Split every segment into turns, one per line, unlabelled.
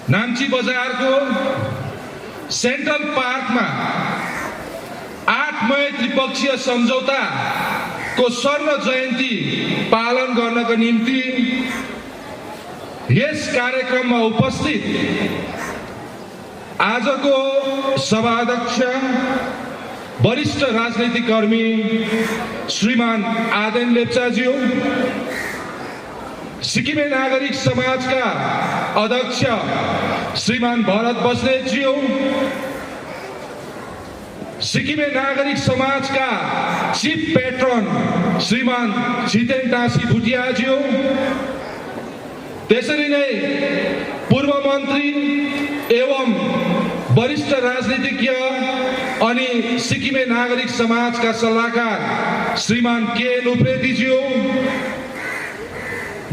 नाम्ची बजारको सेन्ट्रल पार्कमा 8 मई त्रिपक्षीय सम्झौताको स्वर्ण जयन्ती पालन गर्नको निम्ति यस कार्यक्रममा उपस्थित आजको सभाध्यक्ष वरिष्ठ राजनीतिक कर्मी श्रीमान आदेन लेप्चाज्यू, सिक्किमे नागरिक समाजका अध्यक्ष श्रीमान भरत बस्नेतज्यू, सिक्किमे नागरिक समाजका चीफ पेट्रन श्रीमान छितेन टासी भुटियाज्यू, त्यसरी नै पूर्व मन्त्री एवं वरिष्ठ राजनीतिज्ञ अनि सिक्किमे नागरिक समाजका सल्लाहकार श्रीमान के उप्रेतीज्यू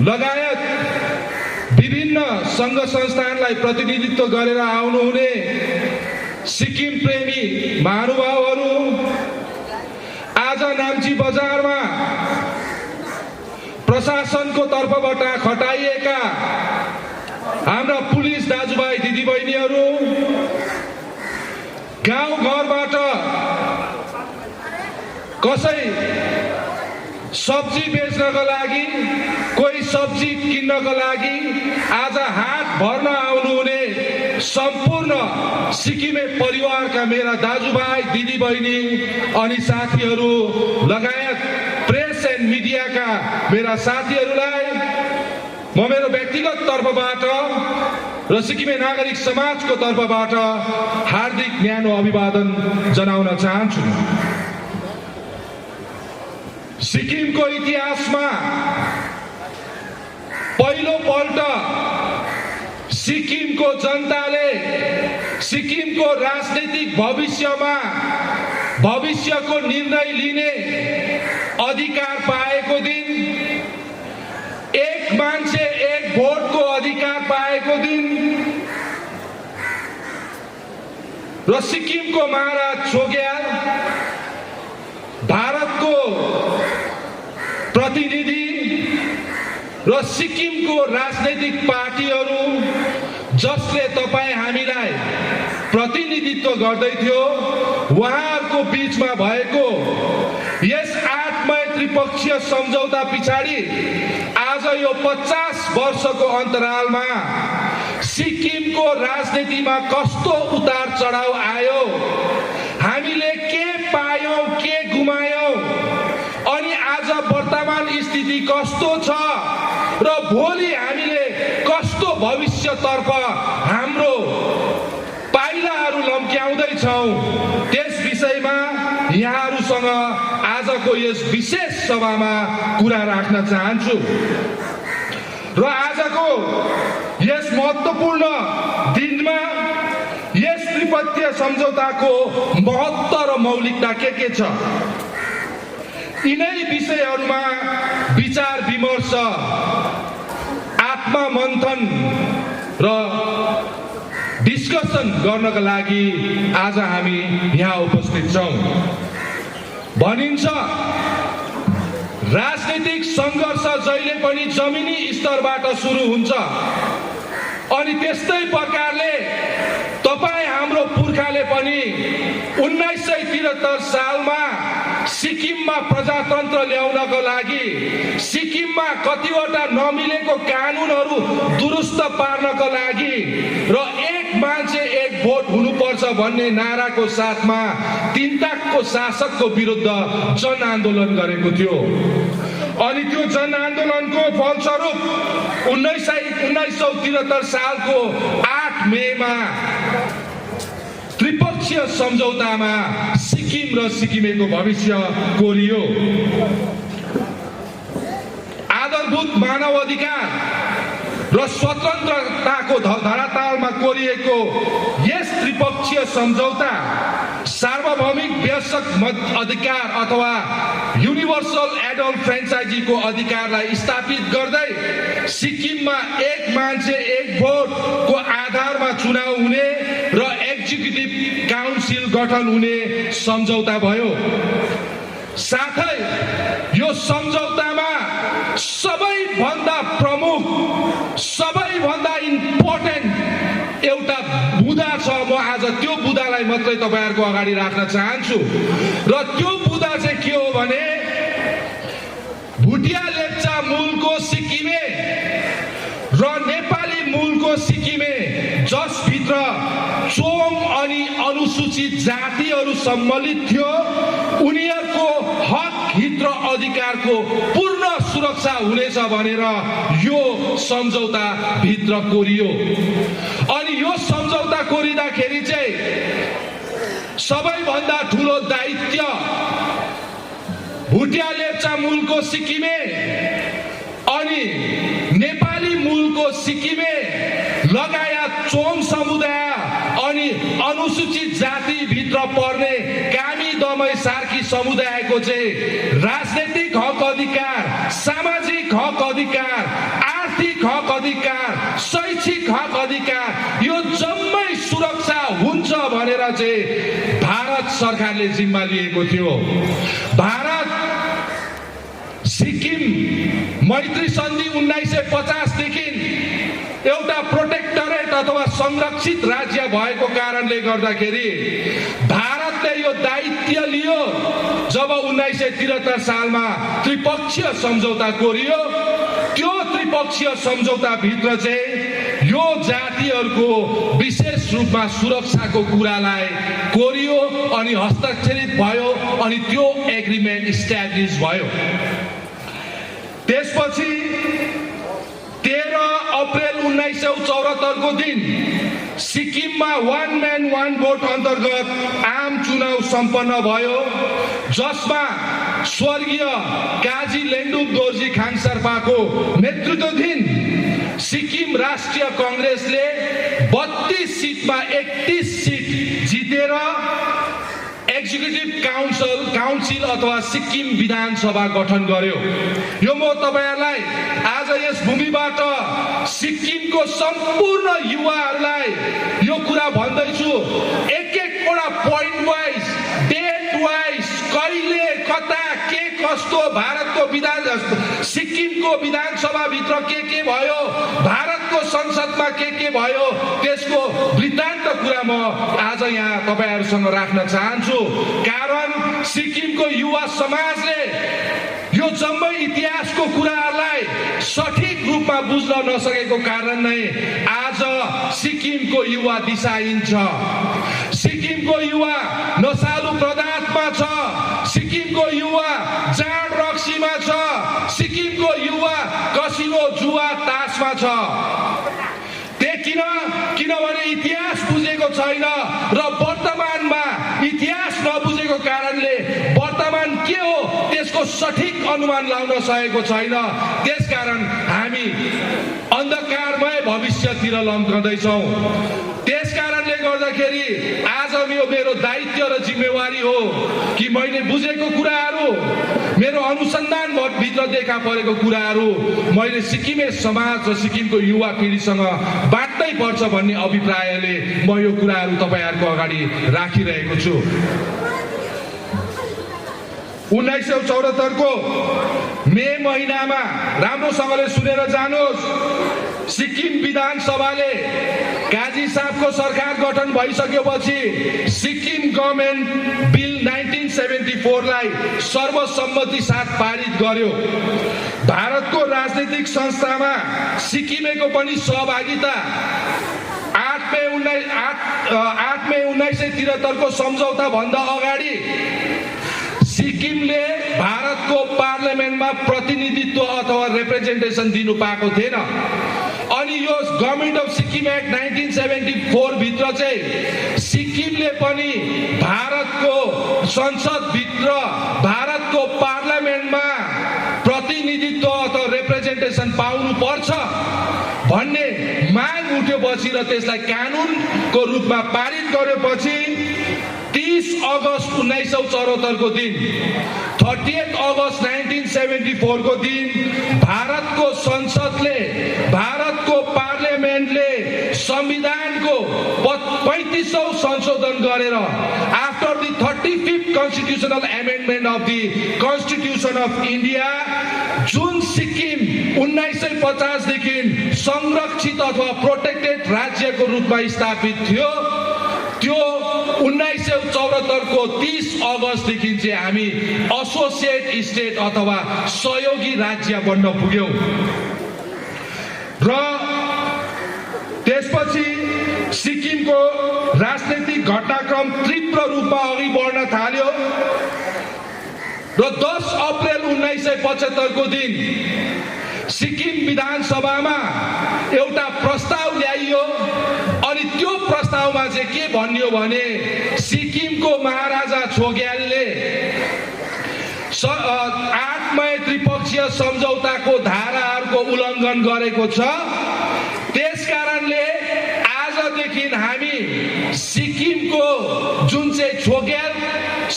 लगायत विभिन्न संघ संस्थानलाई प्रतिनिधित्व गरेर आउनुहुने सिक्किम प्रेमी महानुभावहरू, आज नाम्ची बजारमा प्रशासनको तर्फबाट खटाइएका हाम्रा पुलिस दाजुभाइ दिदीबहिनीहरू, गाउँ घरबाट कसै सब्जी बेच्नको लागि, कोही सब्जी किन्नको लागि आज हात भर्न आउनुहुने सम्पूर्ण सिक्किमे परिवारका मेरा दाजुभाइ दिदीबहिनी अनि साथीहरू लगायत प्रेस एन्ड मिडियाका मेरा साथीहरूलाई म मेरो व्यक्तिगत तर्फबाट र सिक्किमे नागरिक समाजको तर्फबाट हार्दिक न्यानो अभिवादन जनाउन चाहन्छु। सिक्किमको इतिहासमा पहिलो पल्ट सिक्किमको जनताले सिक्किमको राजनीतिक भविष्यको निर्णय लिने अधिकार पाएको दिन, एक मान्छे एक भोटको अधिकार पाएको दिन र सिक्किमको महाराज छोग्याल भारतको प्रतिनिधि र सिक्किमको राजनैतिक पार्टीहरू जसले तपाईँ हामीलाई प्रतिनिधित्व गर्दै थियो, उहाँहरूको बीचमा भएको यस 8 मई त्रिपक्षीय सम्झौता पछाडि आज यो 50 वर्षको अन्तरालमा सिक्किमको राजनीतिमा कस्तो उतार चढाव आयो, हामीले के पायौं के गुमायौं अनि आज वर्तमान स्थिति कस्तो छ र भोलि हामीले कस्तो भविष्यतर्फ हाम्रो पाइलाहरू लम्क्याउँदैछौँ, त्यस विषयमा यहाँहरूसँग आजको यस विशेष सभामा कुरा राख्न चाहन्छु। र आजको यस महत्त्वपूर्ण दिनमा यस त्रिपक्षीय सम्झौताको महत्त्व र मौलिकता के छ, यिनै विषयहरूमा विचार विमर्श, आत्ममन्थन र डिस्कसन गर्नका लागि आज हामी यहाँ उपस्थित छौँ। भनिन्छ राजनीतिक सङ्घर्ष जहिले पनि जमिनी स्तरबाट सुरु हुन्छ अनि त्यस्तै प्रकारले तपाईँ हाम्रो पुर्खाले पनि 1973 सालमा सिक्किममा प्रजातन्त्र ल्याउनको लागि, सिक्किममा कतिवटा नमिलेको कानुनहरू दुरुस्त पार्नको लागि र एक मान्छे एक भोट हुनुपर्छ भन्ने नाराको साथमा तिनताकको शासकको विरुद्ध जनआन्दोलन गरेको थियो। अनि त्यो जनआन्दोलनको फलस्वरूप 1973 सालको 8 मेमा त्रिपक्षीय सम्झौतामा सिक्किम र सिक्किमेको भविष्य कोरियो। आधारभूत मानव अधिकार र स्वतन्त्रताको धरातलमा कोरिएको यस त्रिपक्षीय सम्झौता सार्वभौमिक वयस्क अधिकार अथवा युनिभर्सल एडल्ट फ्रेन्चाइजीको अधिकारलाई स्थापित गर्दै सिक्किममा एक मान्छे एक भोटको आधारमा चुनाव हुने र एक्जिक्युटिभ काउन्सिल गठन हुने सम्झौता भयो। साथै यो सम्झौतामा सबैभन्दा प्रमुख, सबैभन्दा इम्पोर्टेन्ट छ, म आज त्यो बुदालाई मात्रै तपाईहरुको अगाडि राख्न चाहन्छु। र त्यो बुदा चाहिँ के हो भने भुटिया लेप्चा मूलको सिक्किमे र नेपाली मूलको सिक्किमे जसभित्र चोम अनि अनुसूचित जातिहरू सम्मिलित थियो, उनीहरूको हक हित र अधिकारको पूर्ण सुरक्षा हुनेछ भनेर यो सम्झौता भित्र कोरियो। अनि यो सम्झौता कोरिँदाखेरि चाहिँ सबैभन्दा ठूलो दायित्व भुटिया लेप्चा मूलको सिक्किमे अनि नेपाली मूलको सिक्किमे लगायत चोम समुदाय अनि अनुसूचित जाति भित्र पर्ने कामी दमाई सार्की समुदायको चाहिँ राजनीतिक हक अधिकार, सामाजिक हक अधिकार, आर्थिक हक अधिकार, शैक्षिक हक अधिकार यो जम्मै सुरक्षा हुन्छ भनेर चाहिँ भारत सरकारले जिम्मा लिएको थियो। भारत सिक्किम मैत्री सन्धि 1950 देखि एउटा प्रोटेक्टरेट अथवा संरक्षित राज्य भएको कारणले गर्दाखेरि भारतले यो दायित्व लियो। जब 1973 सालमा त्रिपक्षीय सम्झौता कोरियो, त्यो त्रिपक्षीय सम्झौता भित्र चाहिँ यो जातिहरूको विशेष रूपमा सुरक्षाको कुरालाई कोरियो अनि हस्ताक्षरित भयो अनि त्यो एग्रिमेन्ट इस्ट्याब्लिस भयो। त्यसपछि 13 अप्रिल 1974 को दिन सिक्किममा वन म्यान वन भोट अन्तर्गत आम चुनाव सम्पन्न भयो, जसमा स्वर्गीय काजी लेन्डुप दोर्जी खाङशेर्पाको नेतृत्वाधीन सिक्किम राष्ट्रिय कांग्रेसले 32 सीटमा 31 सीट जितेर एक्जिक्युटिभ काउन्सिल अथवा सिक्किम विधानसभा गठन गर्यो। यो म तपाईहरुलाई आज यस भूमिबाट सिक्किमको सम्पूर्ण युवाहरूलाई यो कुरा भन्दैछु, एक-एकवटा पोइन्ट वाइज, डेट वाइज, कहिले कता के कस्तो भारतको सिक्किमको विधानसभा भित्र के भयो, भारतको संसदमा के भयो, त्यसको वृत्तान्त कुरा म आज यहाँ तपाईहरुसँग राख्न चाहन्छु। कारण सिक्किमको युवा समाजले यो जम्मै इतिहासको कुराहरूलाई सठिक रूपमा बुझ्न नसकेको कारण नै आज सिक्किमको युवा दिशाहीन छ। सिक्किमको युवा नशालु पदार्थमा छ, सिक्किमको युवा जाँड रक्सीमा छ, सिक्किमको युवा कसिनो जुवा तासमा छ। किनभने इतिहास बुझेको छैन र वर्तमानमा इतिहास नबुझेको कारणले वर्तमान के हो त्यसको सठिक अनुमान लाउन सकेको छैन। त्यसकारण हामी अन्धकारमय भविष्यतिर लम्कँदैछौँ। त्यसकारणले गर्दाखेरि आज यो मेरो दायित्व र जिम्मेवारी हो कि मैले बुझेको कुराहरू, मेरो अनुसन्धान भित्र देखा परेको कुराहरू मैले सिक्किमे समाज र सिक्किमको युवा पिँढीसँग बाँड्नै पर्छ भन्ने अभिप्रायले म यो कुराहरू तपाईहरुको अगाडि राखिरहेको छु। 1974 को मे महिनामा राम्रोसँगले सुनेर जानुहोस्, सिक्किम विधानसभाले काजी साहबको सरकार गठन भइसकेपछि सिक्किम गभर्नमेन्ट बिल 1974 लाई सर्वसम्मति साथ पारित गर्यो। भारतको राजनीतिक संस्थामा सिक्किमेको पनि सहभागिता 8 मे 1973 को सम्झौता भन्दा अगाडि सिक्किमले भारतको पार्लियामेन्टमा प्रतिनिधित्व अथवा रिप्रेजेन्टेसन दिनु पाएको थिएन। अनि यो गभर्नमेन्ट अफ सिक्किम एक्ट 1974 भित्र चाहिँ सिक्किमले पनि भारतको संसद भित्र, भारतको पार्लियामेन्टमा प्रतिनिधित्व अथवा रिप्रेजेन्टेसन पाउनु पर्छ भन्ने माग उठेपछि र त्यसलाई कानुनको रूपमा पारित गरेपछि 30 अगस्त 1974 को दिन, 30 अगस्त 1974 को दिन भारतको संसदले, भारतको पार्लियामेन्टले संविधानको 35औं संशोधन गरेर after the 35th constitutional amendment of the constitution of India जुन सिक्किम 1950 देखि संरक्षित अथवा प्रोटेक्टेड राज्यको रूपमा स्थापित थियो, त्यो 1974 को 30 अगस्तदेखि चाहिँ हामी एसोसिएट स्टेट अथवा सहयोगी राज्य बन्न पुग्यौं र त्यसपछि सिक्किमको राजनीतिक घटनाक्रम तीव्र रूपमा अघि बढ्न थाल्यो र 10 अप्रिल 1975 को दिन सिक्किम विधानसभामा एउटा प्रस्ताव ल्याइयो अनि त्यो प्रस्तावमा चाहिँ के भनियो भने सिक्किमको महाराजा छोग्यालले 8 मई त्रिपक्षीय सम्झौताको धाराहरूको उल्लङ्घन गरेको छ त्यसकारणले आजदेखि हामी सिक्किमको जुन चाहिँ छोग्याल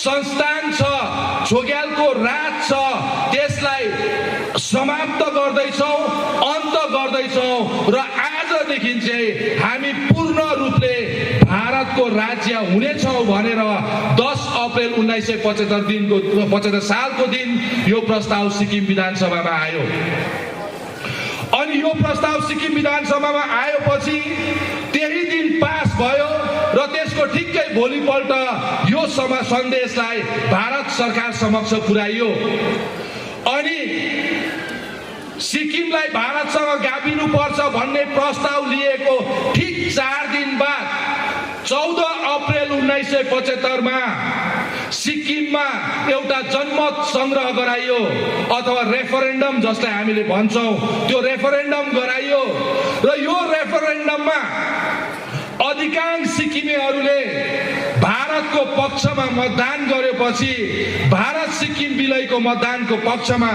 संस्थान छ छोग्यालको राज छ त्यसलाई समाप्त गर्दैछौं अन्त गर्दैछौं र आजदेखि चाहिँ हामी पूर्ण रूपले भारतको राज्य हुनेछौं भनेर 10 अप्रिल 1975 सालको दिन यो प्रस्ताव सिक्किम विधानसभामा आयो अनि यो प्रस्ताव सिक्किम विधानसभामा आएपछि त्यही दिन पास भयो र त्यसको ठिक्कै भोलिपल्ट यो सन्देशलाई भारत सरकार समक्ष पुर्याइयो अनि सिक्किमलाई भारतसँग गाभिनु पर्छ भन्ने प्रस्ताव लिएको ठीक 4 दिन बाद 14 अप्रिल 1975 मा सिक्किममा एउटा जनमत संग्रह गराइयो अथवा रेफरेन्डम जसलाई हामीले भन्छौं त्यो रेफरेन्डम गराइयो र यो रेफरेन्डममा अधिकांश सिक्किमेहरूले भारतको पक्षमा मतदान गरेपछि भारत सिक्किम विलयको मतदानको पक्षमा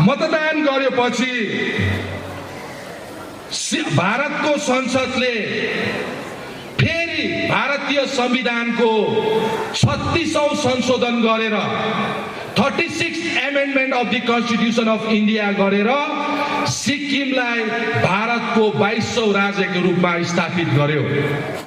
मतदान गरेपछि भारतको संसदले फेरि भारतीय संविधानको 36औं संशोधन गरेर 36th amendment of the Constitution of India गरेर सिक्किमलाई भारतको 22औं राज्यको रूपमा स्थापित गर्यो।